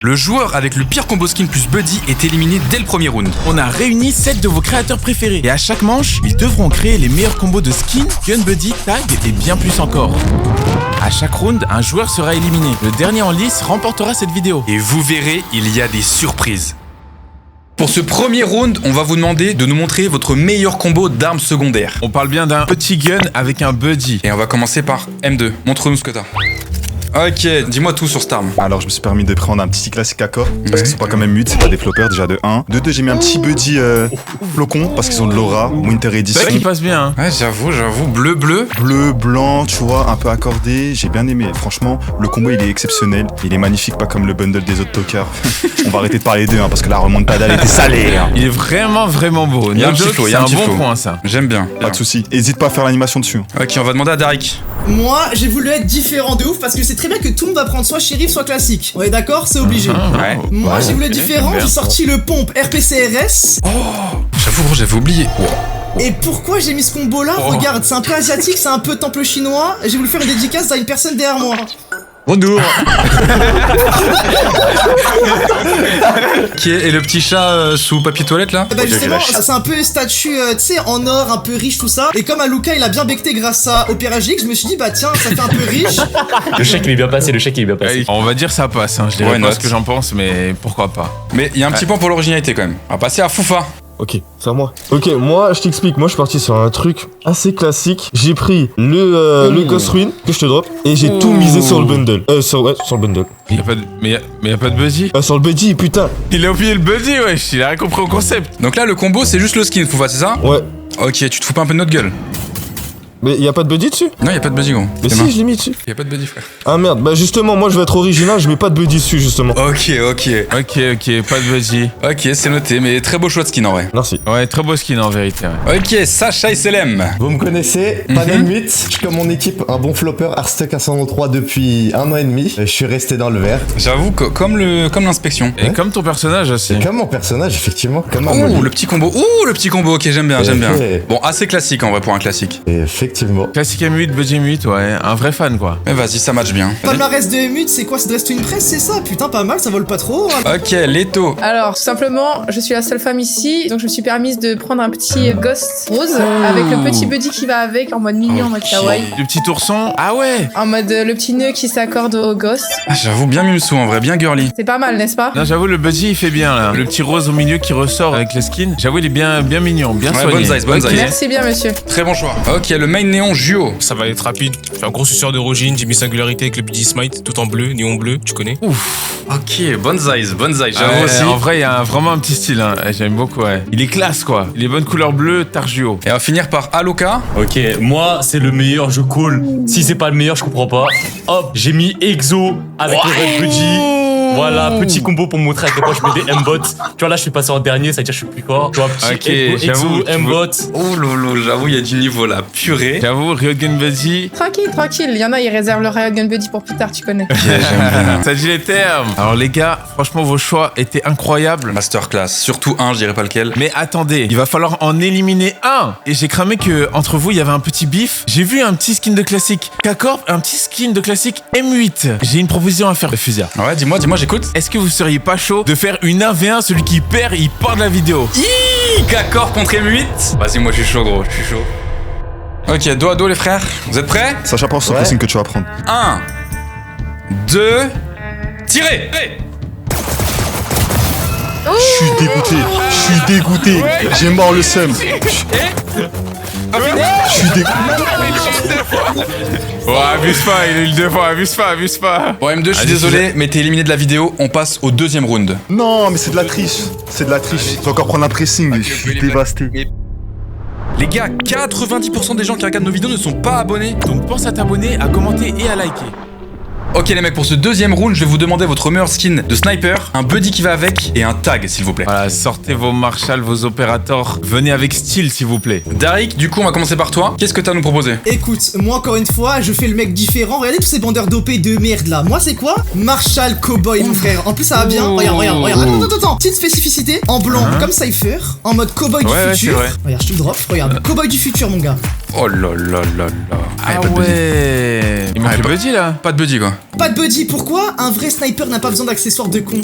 Le joueur avec le pire combo skin plus Buddy est éliminé dès le premier round. On a réuni 7 de vos créateurs préférés et à chaque manche, ils devront créer les meilleurs combos de skins, gun buddy, tag et bien plus encore. À chaque round, un joueur sera éliminé. Le dernier en lice remportera cette vidéo. Et vous verrez, il y a des surprises. Pour ce premier round, on va vous demander de nous montrer votre meilleur combo d'armes secondaires. On parle bien d'un petit gun avec un buddy. Et on va commencer par M2. Montre-nous ce que t'as. Ok, dis-moi tout sur cette arme. Alors je me suis permis de prendre un petit classique accord parce qu'ils sont pas quand même mute, c'est pas des floppers déjà de 1. De 2 j'ai mis un petit buddy flocon parce qu'ils ont de l'aura, Winter Edition. C'est vrai qu'il passe bien. Ouais, j'avoue, bleu. Bleu, blanc, tu vois, un peu accordé, j'ai bien aimé. Franchement, le combo il est exceptionnel, il est magnifique, pas comme le bundle des autres tokers. On va arrêter de parler d'eux parce que la remontada elle était salée. Il est vraiment beau. Il y a un petit flow, c'est un bon point ça. J'aime bien. Pas de soucis, hésite pas à faire l'animation dessus. Ok, on va demander à Darik. Moi, j'ai voulu être différent de ouf parce que c'est très bien que tout le monde va prendre soit shérif, soit classique. On est d'accord? C'est obligé. Ouais. Moi, j'ai voulu être différent, bien. j'ai sorti le pompe RPCRS. J'avoue, gros, j'avais oublié. Et pourquoi j'ai mis ce combo là? Regarde, c'est un peu asiatique, c'est un peu temple chinois. J'ai voulu faire une dédicace à une personne derrière moi. Bonjour. Qui est le petit chat sous papier toilette là? Bah justement, c'est un peu statue, tu sais, en or, un peu riche, tout ça. Et comme Aluka, il a bien becté grâce à Opéra GX, je me suis dit, bah tiens, ça fait un peu riche. Le chèque il est bien passé, On va dire ça passe, je dirais Why pas not? ce que j'en pense, mais pourquoi pas. Mais il y a un petit point pour l'originalité quand même. On va passer à Foufa. Ok, c'est à moi. Ok, moi je t'explique, moi je suis parti sur un truc assez classique. J'ai pris le Ghost Ruin que je te drop et j'ai tout misé sur le bundle. Sur le bundle. Mais y a pas de buddy. Sur le buddy, putain. Il a oublié le buddy, wesh, il a rien compris au concept. Donc là, le combo, c'est juste le skin, Foufa, c'est ça? Ouais. Ok, tu te fous pas un peu de notre gueule? Mais y a pas de buddy dessus? Non, y a pas de buddy, gros. Mais si, je l'ai mis dessus. Y a pas de buddy, frère. Ah merde, bah justement, moi je vais être original, je mets pas de buddy dessus justement. Ok, Ok, pas de buddy. Ok, c'est noté, mais très beau choix de skin en vrai. Merci. Ouais, très beau skin en vérité. Ouais. Ok, Sacha SLM. Vous me connaissez, Panel 8, je suis comme mon équipe, un bon flopper Arstock 103 depuis 1 an et demi. Je suis resté dans le vert. J'avoue, comme l'inspection. Et comme ton personnage aussi. Et comme mon personnage, effectivement, comme un Ouh, molly. le petit combo. Ok, j'aime bien. Bon, assez classique en vrai pour un classique. Et effectivement. Classique M8, buddy M8, ouais, un vrai fan quoi. Mais vas-y, ça match bien. Palmarès de Mute, c'est quoi? C'est Dress to Impress, c'est ça? Putain, pas mal, ça vole pas trop. Ok, Leto. Alors, tout simplement, je suis la seule femme ici, donc je me suis permise de prendre un petit ghost rose avec le petit buddy qui va avec, en mode mignon, en mode kawaii. Le petit ourson. Ah ouais. En mode le petit nœud qui s'accorde au ghost. Ah, j'avoue, bien Mimsou en vrai, bien girly. C'est pas mal, n'est-ce pas? Non, j'avoue, le buddy il fait bien là. Le petit rose au milieu qui ressort avec les skins. J'avoue, il est bien mignon, bien Ouais, soigné. bonne size. Merci bien, monsieur. Très bon choix. Ok, le main néon Juo. Ça va être rapide. Je suis un gros suceur d'origine, j'ai mis singularité avec le Buddy Smite, tout en bleu, néon bleu, tu connais. Ok, bonne size, j'avoue Ouais, aussi. En vrai, il y a vraiment un petit style. J'aime beaucoup, ouais. Il est classe quoi. Il est bonne couleur bleue, Targio. Et on va finir par Aloka. Ok, moi c'est le meilleur, je call. Si c'est pas le meilleur, je comprends pas. Hop, j'ai mis Exo avec le Red Buddy. Voilà, petit combo pour montrer à quel point je mets des M-bots. Tu vois, là je suis passé en dernier, ça veut dire que je suis plus fort. Tu vois, petit Ok, j'avoue, Exo, M-bot. Oh lolo, j'avoue, il y a du niveau là, purée. J'avoue, Riot Gun Buddy. Tranquille. Il y en a, ils réservent le Riot Gun Buddy pour plus tard, tu connais. Ça dit les termes. Alors les gars, franchement vos choix étaient incroyables. Masterclass, surtout un, je dirais pas lequel. Mais attendez, il va falloir en éliminer un. Et j'ai cramé que entre vous il y avait un petit bif. J'ai vu un petit skin de classique K-Corp, un petit skin de classique M8. J'ai une proposition à faire, Fusia. Ouais, dis-moi, j'écoute. Est-ce que vous seriez pas chaud de faire une 1v1, celui qui perd, il part de la vidéo? D'accord contre M8. Vas-y, moi je suis chaud, gros, je suis chaud. Ok, dos à dos les frères, vous êtes prêts? Sacha, pense sur le signe que tu vas prendre. 1, 2, tirez! Je suis dégoûté. J'ai mort le seum. Je suis dégoûté. Oh, abuse pas, il est le 2 fois, abuse pas. Bon, M2, je suis désolé, mais t'es éliminé de la vidéo, on passe au deuxième round. Non, mais c'est de la triche. Je vais encore prendre un pressing. Je suis dévasté. Les gars, 90% des gens qui regardent nos vidéos ne sont pas abonnés. Donc pense à t'abonner, à commenter et à liker. Ok les mecs, pour ce deuxième round, je vais vous demander votre meilleur skin de sniper, un buddy qui va avec et un tag s'il vous plaît. Voilà, sortez vos Marshall, vos opérateurs, venez avec style s'il vous plaît. Darik, du coup on va commencer par toi. Qu'est-ce que t'as à nous proposer? Écoute, moi encore une fois, je fais le mec différent. Regardez tous ces bandeurs dopés de merde là. Moi c'est quoi? Marshall Cowboy mon frère. En plus ça va bien. Regarde. Attends. Petite spécificité. En blanc comme Cypher. En mode cowboy du Ouais, futur. c'est vrai. Regarde, je te le drop. Regarde. Cowboy du futur mon gars. Oh là là là là. Ah pas de buddy. ouais. Il manque Ah, le pas- buddy là. Pas de buddy quoi. Pas de buddy, pourquoi? Un vrai sniper n'a pas besoin d'accessoires de con.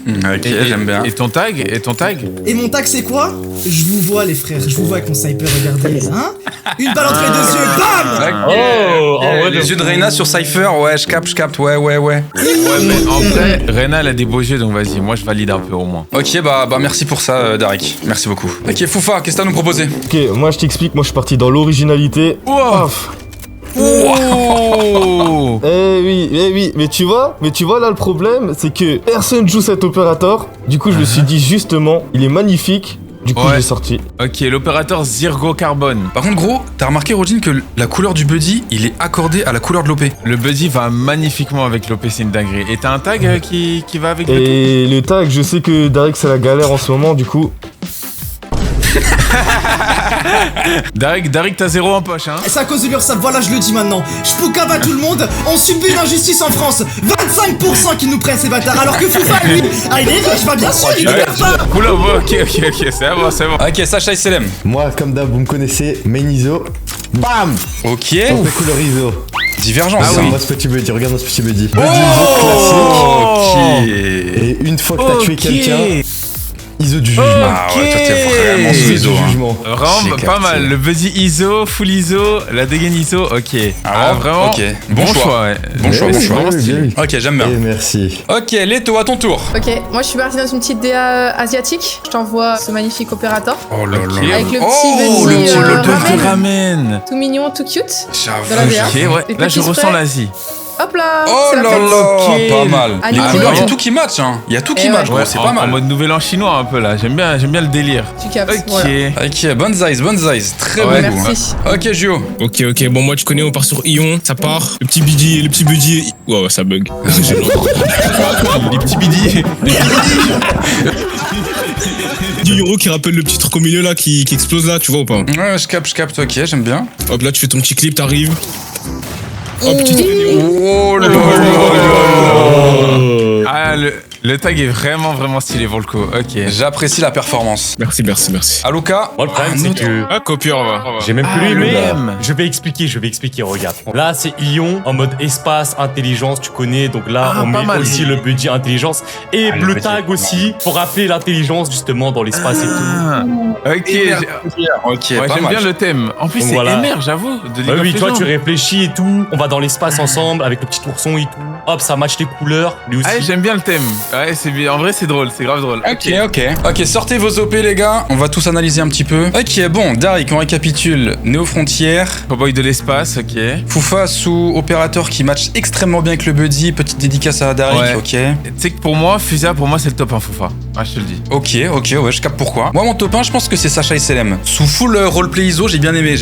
Ok, j'aime bien. Et ton tag? Et ton tag? Et mon tag c'est quoi? Je vous vois les frères, je vous vois avec mon sniper, regardez, hein? Une balle entre les deux yeux, bam! Ok, Oh, ok. ah ouais, Les yeux de Reyna sur Cypher, ouais, je capte, ouais. Ouais, mais en vrai, Reyna elle a des beaux yeux donc vas-y, moi je valide un peu au moins. Ok, bah merci pour ça, Darik. Merci beaucoup. Ok, Foufa, qu'est-ce que t'as à nous proposer? Ok, moi je t'explique, moi je suis parti dans l'originalité. Wow. Paf. Oh. Eh oui, mais tu vois là le problème, c'est que personne joue cet opérateur. Du coup, je me suis dit justement, il est magnifique. Du coup, Ouais. je l'ai sorti. Ok, l'opérateur Zirgo Carbone. Par contre, gros, t'as remarqué, Rodin, que la couleur du buddy, il est accordé à la couleur de l'OP. Le buddy va magnifiquement avec l'OP, c'est une dinguerie. Et t'as un tag qui va avec le Et le tag, je sais que Darek c'est la galère en ce moment, du coup. Darik, t'as 0 en poche, hein. C'est à cause de l'URSSAF, voilà, je le dis maintenant. Je poucave à tout le monde, on subit une injustice en France. 25% qui nous prennent ces bâtards, alors que Foufa, lui, il est riche, bah bien sûr, il ne perd pas. Oula, ok, c'est bon. Ok, Sacha SLM. Moi, comme d'hab, vous me connaissez, main ISO. Bam! Ok. On fait couleur ISO. Divergence. Regarde-moi ce petit buddy, regarde-moi ce petit buddy. Buddy Ok. ISO classique. Et une fois que t'as tué quelqu'un, ISO du jugement. Ah ouais, toi t'es vraiment sous ISO. du Hein. jugement. Vraiment J'ai pas capté. mal. Le buddy ISO, full ISO, la dégaine ISO, ok. Ah ouais, vraiment. ok. Bon choix. ouais. Bon choix, bon choix. Vraiment stylé. Ok, j'aime bien. Et merci. Ok, Leto, à ton tour. Ok, moi je suis partie dans une petite DA asiatique. Je t'envoie ce magnifique opérateur. Oh là Ok. là. Avec le petit Oh, buddy, le petit Le ramen. bœuf de ramen. Tout mignon, tout cute. de la J'avoue. DA. Ok, ouais. Avec Là, le je petit ressens spray. l'Asie. Hop là, Oh c'est là la fête. là, Ok. pas mal. Les Allez, couleurs, il y a ouais. tout qui match, hein. Il y a tout qui Eh match, ouais. gros, c'est pas en mal. mode nouvel an chinois un peu là. J'aime bien le délire. Tu captes, Ok. voilà. Ok, bonne size. Très Ouais, bon goût. merci. Ok, Gio. Ok, bon, moi, tu connais, on part sur Ion, ça part. Le petit buddy. Ouais, ça bug. Les petits bidis. Du euro qui rappelle le petit truc au milieu là qui explose là, tu vois ou pas? Ouais, je capte, ok, j'aime bien. Hop là, tu fais ton petit clip, t'arrives. Oh, petit Oh là là. Ah, le tag est vraiment stylé pour le coup. Ok. J'apprécie la performance. Merci. Aluka. Moi, le problème, c'est que Ah, copieur, on va. j'ai même plus Ah, lu, mais le même. je vais expliquer, regarde. Là, c'est Ion en mode espace, intelligence, tu connais. Donc là, Ah, on pas met mal. aussi le budget intelligence et Ah, le le tag aussi pour rappeler l'intelligence justement dans l'espace et tout. Ah, ok. Ok, Ouais, pas j'aime mal. bien le thème. En plus, Donc c'est voilà. MR, j'avoue. De League Bah of oui, toi, Legends. tu réfléchis et tout. On va dans l'espace ensemble avec le petit ourson et tout. Hop, ça match les couleurs. Lui aussi. Ah, j'aime bien le thème. Ouais, c'est bien. En vrai, c'est drôle. C'est grave drôle. Ok, sortez vos OP les gars, on va tous analyser un petit peu. Ok, bon, Darik, on récapitule. Néo Frontière, Cowboy de l'espace, ok. Foufa sous opérateur qui match extrêmement bien avec le buddy, petite dédicace à Darik, Ouais. ok. Tu sais que pour moi, Fusia, c'est le top 1 Foufa. Ah, je te le dis. Ok, ouais, je capte pourquoi. Moi, mon top 1, je pense que c'est Sacha SLM. Sous full roleplay ISO, j'ai bien aimé.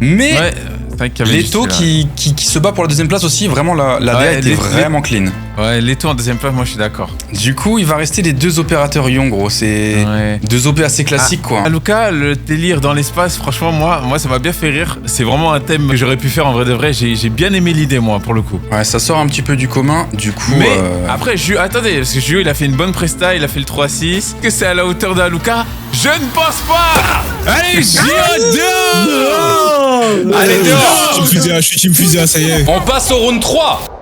Mais Ouais, c'est vrai qu'il y avait Leto juste celui-là. qui se bat pour la deuxième place aussi, vraiment la DA Ouais, était Leto- vraiment clean. Ouais, Leto en deuxième place, moi je suis d'accord. Du coup, il va rester les deux opérateurs Ion, gros. C'est Ouais. deux OP assez classiques, quoi. Aluka, le délire dans l'espace, franchement, moi ça m'a bien fait rire. C'est vraiment un thème que j'aurais pu faire en vrai de vrai. J'ai bien aimé l'idée, moi, pour le coup. Ouais, ça sort un petit peu du commun, du coup. Mais après, attendez, parce que Julio il a fait une bonne presta, il a fait le 3-6. Est-ce que c'est à la hauteur d'Aluka? Je ne pense pas! Allez, Julio dehors! Allez, dehors! Je suis team Fusia, ça y est. On passe au round 3.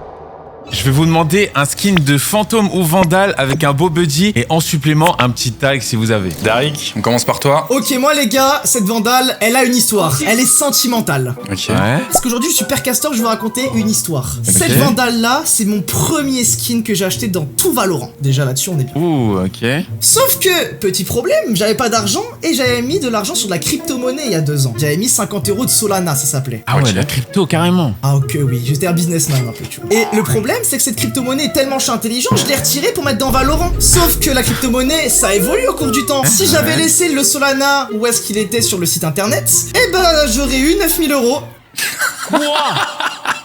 Je vais vous demander un skin de fantôme ou vandale avec un beau buddy et en supplément un petit tag si vous avez. Darik, on commence par toi. Ok, moi les gars, cette vandale, elle a une histoire. Elle est sentimentale. Ok. Ouais. Parce qu'aujourd'hui, je suis Père Castor, je vais vous raconter une histoire. Cette vandale-là, c'est mon premier skin que j'ai acheté dans tout Valorant. Déjà là-dessus, on est bien. Ouh, ok. Sauf que, petit problème, j'avais pas d'argent et j'avais mis de l'argent sur de la crypto-monnaie il y a 2 ans. J'avais mis 50 € de Solana, ça s'appelait. Ah ouais, la crypto carrément. Ah ok, oui, j'étais un businessman un peu, tu vois. Et le problème, c'est que cette crypto-monnaie est tellement intelligent, je l'ai retirée pour mettre dans Valorant. Sauf que la crypto-monnaie, ça évolue au cours du temps. Si j'avais laissé le Solana où est-ce qu'il était sur le site internet, eh ben j'aurais eu 9000 €.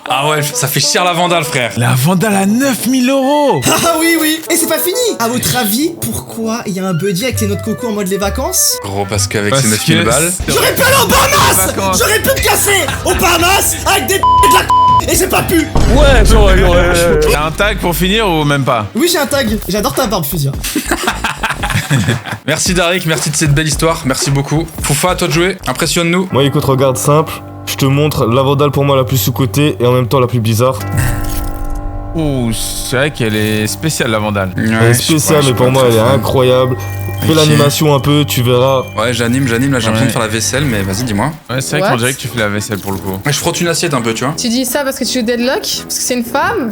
Ah ouais, ça fait chier la vandale, frère. La vandale à 9000 €. Ah oui, et c'est pas fini. À votre avis, pourquoi il y a un buddy avec les noix de coco en mode les vacances? Gros, parce qu'avec Parce ces 9000 que balles. J'aurais pu aller aux Bahamas. vacances. J'aurais pu me casser aux Bahamas avec des et de la et j'ai pas pu. Ouais, T'as un tag pour finir ou même pas? Oui, j'ai un tag. J'adore ta barbe, Fusia. Merci Darik, merci de cette belle histoire, merci beaucoup. Foufa, à toi de jouer, impressionne-nous. Moi, écoute, regarde, simple. Je je te montre la vandale pour moi la plus sous-cotée et en même temps la plus bizarre. Ouh, c'est vrai qu'elle est spéciale la vandale. Elle est spéciale, mais pour moi elle est incroyable. Fais l'animation un peu, tu verras. Ouais, j'anime, là j'ai l'impression de faire la vaisselle, mais vas-y, dis-moi. Ouais, c'est vrai qu'on dirait que tu fais la vaisselle pour le coup. Ouais, je frotte une assiette un peu, tu vois. Tu dis ça parce que tu joues Deadlock? Parce que c'est une femme?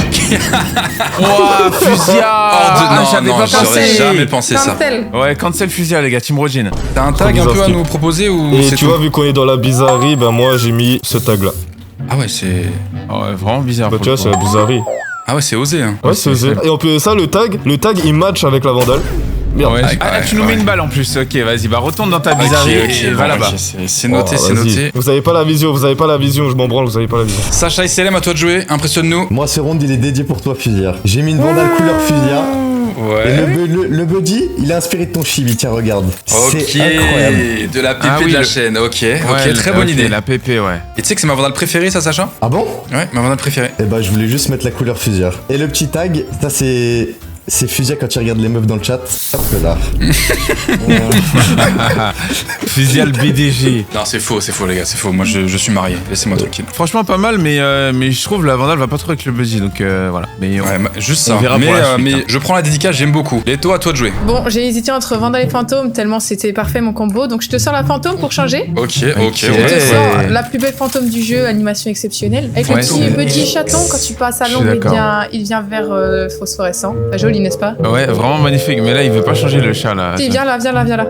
Ouah, Fusia! Non, j'avais non, pas j'aurais pensé. jamais pensé ça. Cancel. Ouais, cancel Fusia, les gars, Team Rogin. T'as un tag un peu à nous proposer ou Et c'est tu tout vois, vu qu'on est dans la bizarrerie, ben moi j'ai mis ce tag là. Ah ouais, c'est. Ouais, vraiment bizarre. Bah pour tu le vois, coup. c'est la bizarrerie. Ah ouais, c'est osé, hein. Ouais, c'est osé. Et en plus de ça, le tag il match avec la vandale. Merde. Ouais, tu nous mets une balle en plus. Ok, vas-y, bah retourne dans ta bizarrerie et va là-bas. C'est noté, c'est vas-y. noté. Vous avez pas la vision, je m'en branle, vous avez pas la vision. Sacha et Selem, à toi de jouer, impressionne-nous. Moi, ce round, il est dédié pour toi, Fusia. J'ai mis une vandale couleur Fusia. Ouais. Et le buddy, il est inspiré de ton chibi, tiens, regarde. Ok, C'est incroyable. de la PP de la chaîne, ok, très bonne idée. La PP, ouais. Et tu sais que c'est ma vandale préférée, ça, Sacha? Ah bon? Ouais, ma vandale préférée. Eh bah, je voulais juste mettre la couleur Fusia. Et le petit tag, ça c'est Fusia quand il regarde les meufs dans le chat. Hop là. Fusia le BDG. Non, c'est faux, les gars, c'est faux. Moi, je suis marié, laissez-moi tranquille. Franchement, pas mal, mais je trouve la vandale va pas trop avec le buddy, donc voilà. Mais Ouais, juste ça. on verra pour la suite, mais hein. je prends la dédicace, j'aime beaucoup. Leto, à toi de jouer. Bon, j'ai hésité entre Vandal et Fantôme tellement c'était parfait mon combo. Donc je te sors la Fantôme pour changer. Ok. Je te sors la plus belle fantôme du jeu, animation exceptionnelle. Avec le petit buddy chaton, quand tu passes à Je suis l'ombre, d'accord. il devient vert phosphorescent. Pas joli, n'est-ce pas? Ouais, vraiment magnifique. Mais là, il veut pas changer le chat là. Si, viens là.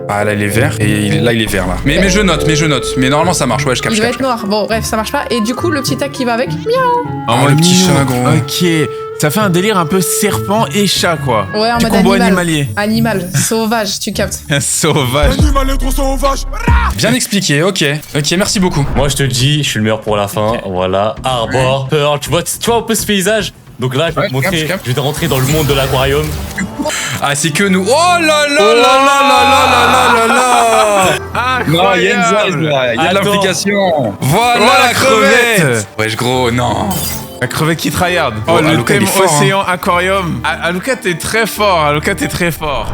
Ah, là, il est vert, et là, il est vert, là. Mais je note. Mais normalement, ça marche, ouais, je capte. Il va être noir. Bon, bref, ça marche pas. Et du coup, le petit tag qui va avec, miaou. Oh, le petit mignon. chat, gros. Ok. Ça fait un délire un peu serpent et chat, quoi. Ouais, en Du mode combo animal. animalier. Animal, sauvage, tu captes. Sauvage. Bien expliqué, ok. Ok, merci beaucoup. Moi, je te dis, je suis le meilleur pour la fin. Voilà. Arbor, Pearl. Tu vois un peu ce paysage? Donc là, je vais te montrer. capte. Je vais te rentrer dans le monde de l'aquarium. Ah, c'est que nous. Oh là là là là là là là là là. Non, il y a une zone, là. Il y a de Attends. l'implication. Voilà Oh, la crevette. Wesh, gros, non. La crevette qui tryhard. Oh, le Aluka, il thème est fort, océan aquarium. Aluka, t'es très fort.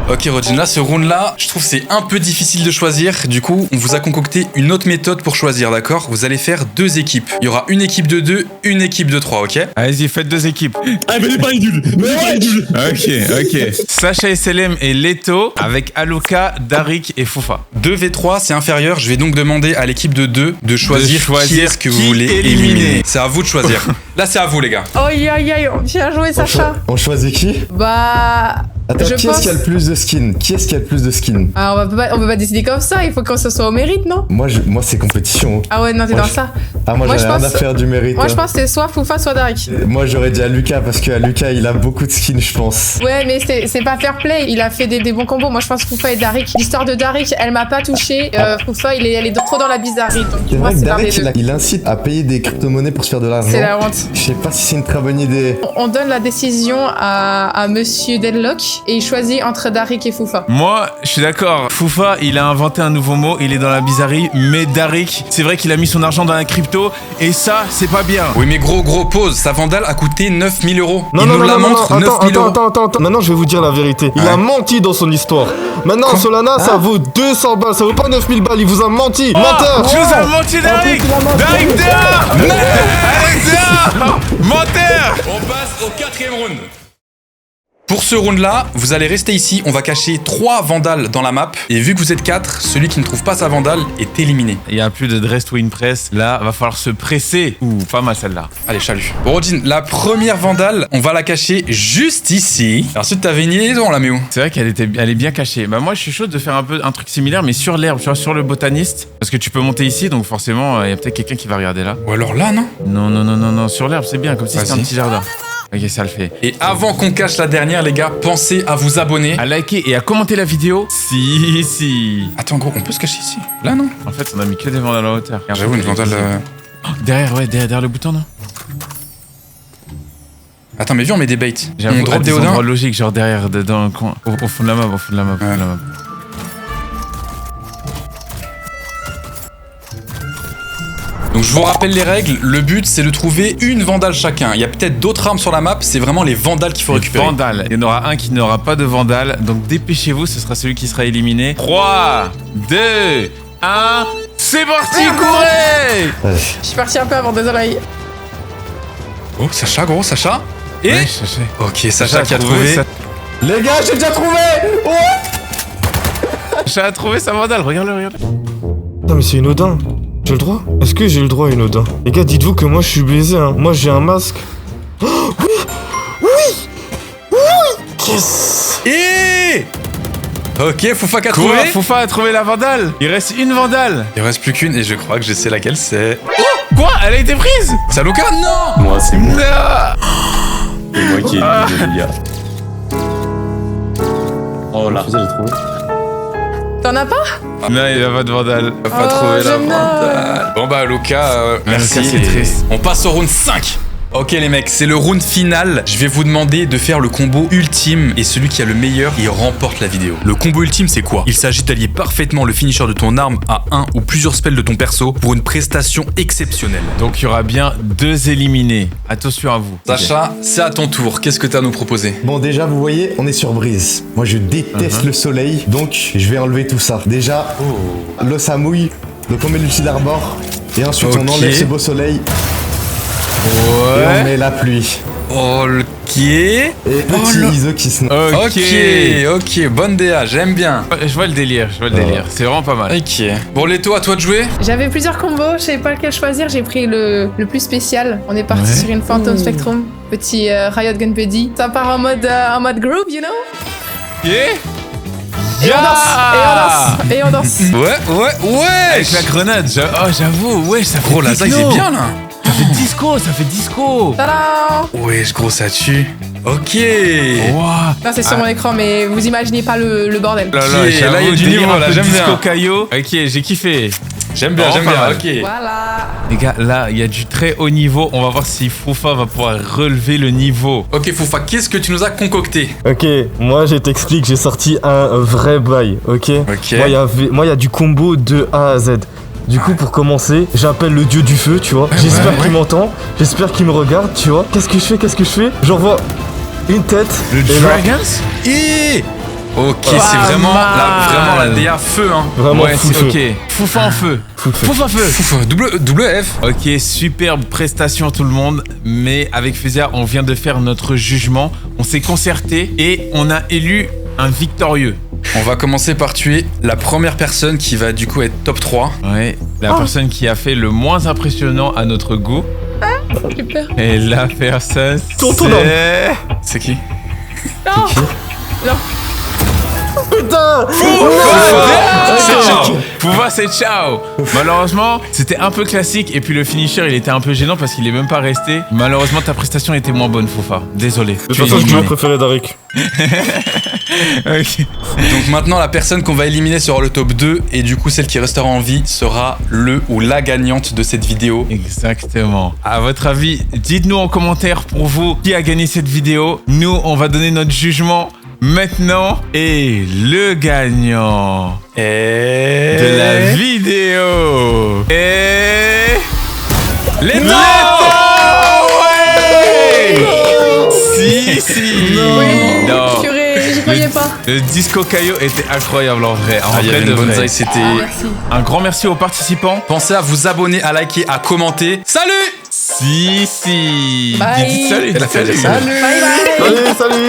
Ok, Rodin, là, ce round-là, je trouve que c'est un peu difficile de choisir. Du coup, on vous a concocté une autre méthode pour choisir, d'accord? Vous allez faire 2 équipes. Il y aura une équipe de 2, une équipe de 3, ok? Allez-y, faites 2 équipes. Ah, mais n'est pas idylle. Ok. Sacha et Selem et Leto avec Aluka, Darik et Foufa. 2v3, c'est inférieur. Je vais donc demander à l'équipe de 2 de choisir qui est-ce que vous qui voulez éliminer. éliminer. C'est à vous de choisir. Là, c'est à vous, les gars. Aïe, bien joué, Sacha. On choisit qui? Bah. Attends, Je qui pense- est-ce qui a le plus de skins? Ah, on peut pas décider comme ça, il faut que ce soit au mérite, non? Moi, c'est compétition. Ah ouais, non, t'es Moi, dans je- ça. Ah, moi, Moi, j'en ai je rien pense- à faire du mérite. Moi, hein. je pense que c'est soit Foufa, soit Darik. Moi, j'aurais dit à Lucas parce que Lucas, il a beaucoup de skins, je pense. Ouais, mais c'est pas fair play, il a fait des bons combos. Moi, je pense Foufa et Darik. L'histoire de Darik, elle m'a pas touché. Foufa, elle est trop dans la bizarrerie. Donc, C'est moi, vrai que c'est par les Darik, deux. il incite à payer des crypto-monnaies pour se faire de l'argent. C'est la honte. Je sais pas si c'est une très bonne idée. On donne la décision à Monsieur Deadlock et il choisit entre Darik et Foufa. Moi, je suis d'accord. Foufa, il a inventé un nouveau mot, il est dans la bizarrerie. Mais Darik, c'est vrai qu'il a mis son argent dans la crypto. Et ça, c'est pas bien. Oui, mais gros, pause. Sa vandale a coûté 9000 €. Non, Il non, nous non, la non, montre, non, 9000 €. attends. Maintenant, je vais vous dire la vérité. Il Ouais. a menti dans son histoire. Maintenant, Solana, ça vaut 200 balles. Ça vaut pas 9000 balles. Il vous a menti. Menteur. Tu nous as menti, Darik. Darik dehors. Darik dehors. Menteur. On passe au 4e round. Pour ce round-là, vous allez rester ici. On va cacher 3 vandales dans la map. Et vu que vous êtes 4, celui qui ne trouve pas sa vandale est éliminé. Il y a plus de dress to impress. Là, va falloir se presser. Ouh, pas mal celle-là. Allez, chalut. Bon, Rodin, la première vandale, on va la cacher juste ici. Ensuite, t'avais une idée, on la met où? C'est vrai qu'elle est bien cachée. Bah moi, je suis chaud de faire un truc similaire, mais sur l'herbe, tu vois, sur le botaniste. Parce que tu peux monter ici, donc forcément, il y a peut-être quelqu'un qui va regarder là. Ou alors là, non? Non, sur l'herbe, c'est bien, comme si c'était un Vas-y. petit jardin. Ok, ça le fait. Et avant qu'on cache la dernière, les gars, pensez à vous abonner. À liker et à commenter la vidéo. Si. Attends, gros, on peut se cacher ici? Là, non? En fait, on a mis que des vandales à hauteur. J'avoue, une vandale... Oh, derrière le bouton, non? Attends, mais viens, on met des baits. J'avoue, On drop des des odins. endroits logiques, genre derrière, dans le coin. Au fond de la map, au fond de la map. Donc je vous rappelle les règles, le but c'est de trouver une vandale chacun. Il y a peut-être d'autres armes sur la map, c'est vraiment les vandales qu'il faut récupérer. Vandale. Il y en aura un qui n'aura pas de vandale, donc dépêchez-vous, ce sera celui qui sera éliminé. 3, 2, 1, C'est parti, courez! Je suis parti un peu avant, désolé. Oh, Sacha, gros, Sacha. Et Ouais, je sais. ok, Sacha qui a trouvé. Les gars, j'ai déjà trouvé. Sacha a trouvé sa vandale, regarde-le, regarde. Non mais c'est une Odin. J'ai le droit? Est-ce que j'ai le droit à une Odin? Les gars, dites-vous que moi je suis baisé, hein. Moi j'ai un masque. Oh, oui! Oui! Oui! Yes! Et ok, Foufa qui a Quoi? trouvé. Foufa a trouvé la vandale. Il reste une vandale. Il reste plus qu'une et je crois que je sais laquelle c'est. Quoi? Elle a été prise? C'est Luca? Non. Moi, c'est moi. Non! C'est moi qui ai éliminé les gars. Oh là. T'en as pas? Non, il a pas de vandale. On va pas Oh, trouver la je note. vandale. Bon bah Luca, merci. Luca, c'est triste. On passe au round 5. Ok les mecs, c'est le round final. Je vais vous demander de faire le combo ultime et celui qui a le meilleur, il remporte la vidéo. Le combo ultime c'est quoi? Il s'agit d'allier parfaitement le finisher de ton arme à un ou plusieurs spells de ton perso pour une prestation exceptionnelle. Donc il y aura bien 2 éliminés. Attention à vous. Sacha, c'est à ton tour. Qu'est-ce que t'as à nous proposer? Bon, déjà, vous voyez, on est sur Brise. Moi, je déteste le soleil, donc je vais enlever tout ça. Déjà, l'eau ça mouille, donc on met l'ulti d'arbor, et ensuite on Ok. enlève ce beau soleil, et on met la pluie. Ok. Et petit ISO qui se... Ok, bonne DA, j'aime bien. Je vois le délire, C'est vraiment pas mal. Ok. Bon Leto, à toi de jouer. J'avais plusieurs combos, je savais pas lequel choisir, j'ai pris le plus spécial. On est parti sur une Phantom Spectrum, petit Riot Gun Buddy. Ça part en mode group, you know? Yeah! Et on danse, et on danse. Ouais. Avec la grenade, j'avoue, ouais, ça fait Gros, la zaï, techno. c'est bien là. Ça fait disco. Tadam! Wesh, gros, ça tue. Ok. Ouah. Non, c'est sur mon écran, mais vous imaginez pas le bordel. Là, Ok, j'avoue, là, il y a du délire niveau, un là, peu j'aime disco bien. Caillot. Ok, j'ai kiffé. J'aime bien, Vraiment pas mal. ok. Voilà. Les gars, là, il y a du très haut niveau. On va voir si Foufa va pouvoir relever le niveau. Ok, Foufa, qu'est-ce que tu nous as concocté? Ok, moi je t'explique, j'ai sorti un vrai bail, ok? Ok. Moi il y a du combo de A à Z. Du coup, pour commencer, j'appelle le dieu du feu, tu vois. J'espère qu'il m'entend, j'espère qu'il me regarde, tu vois. Qu'est-ce que je fais? J'envoie une tête. Le et là, Dragons? Et ok, Pas c'est vraiment mal. la DA feu, hein. Vraiment Ouais, full c'est feu. ok. Foufa en feu. Full feu. Foufa feu. Foufa, double F. Ok, superbe prestation tout le monde. Mais avec Fuzia, on vient de faire notre jugement. On s'est concerté et on a élu un victorieux. On va commencer par tuer la première personne qui va du coup être top 3. Ouais, la personne qui a fait le moins impressionnant à notre goût. J'ai peur. Et la personne, Tonton c'est... C'est qui? Non! Non. Putain! C'est ciao. Foufa, c'est ciao. Malheureusement, c'était un peu classique et puis le finisher, il était un peu gênant parce qu'il est même pas resté. Malheureusement, ta prestation était moins bonne, Foufa. Désolé. De toute façon, je me préférais Darik. Ok. Donc maintenant, la personne qu'on va éliminer sera le top 2 et du coup, celle qui restera en vie sera le ou la gagnante de cette vidéo. Exactement. À votre avis, dites-nous en commentaire pour vous qui a gagné cette vidéo. Nous, on va donner notre jugement maintenant. Et le gagnant Et de la vidéo est... Les Non Si Oui. Non. Purée, j'y croyais pas. Le Disco Caillot était incroyable en vrai. En Ah, il y vrai avait de une bonne vrai. zaï, c'était... Ah, merci. Un grand merci aux participants. Pensez à vous abonner, à liker, à commenter. Salut! Si. Bye. Dites salut. Elle a fait dites salut. Bye bye. Allez, salut!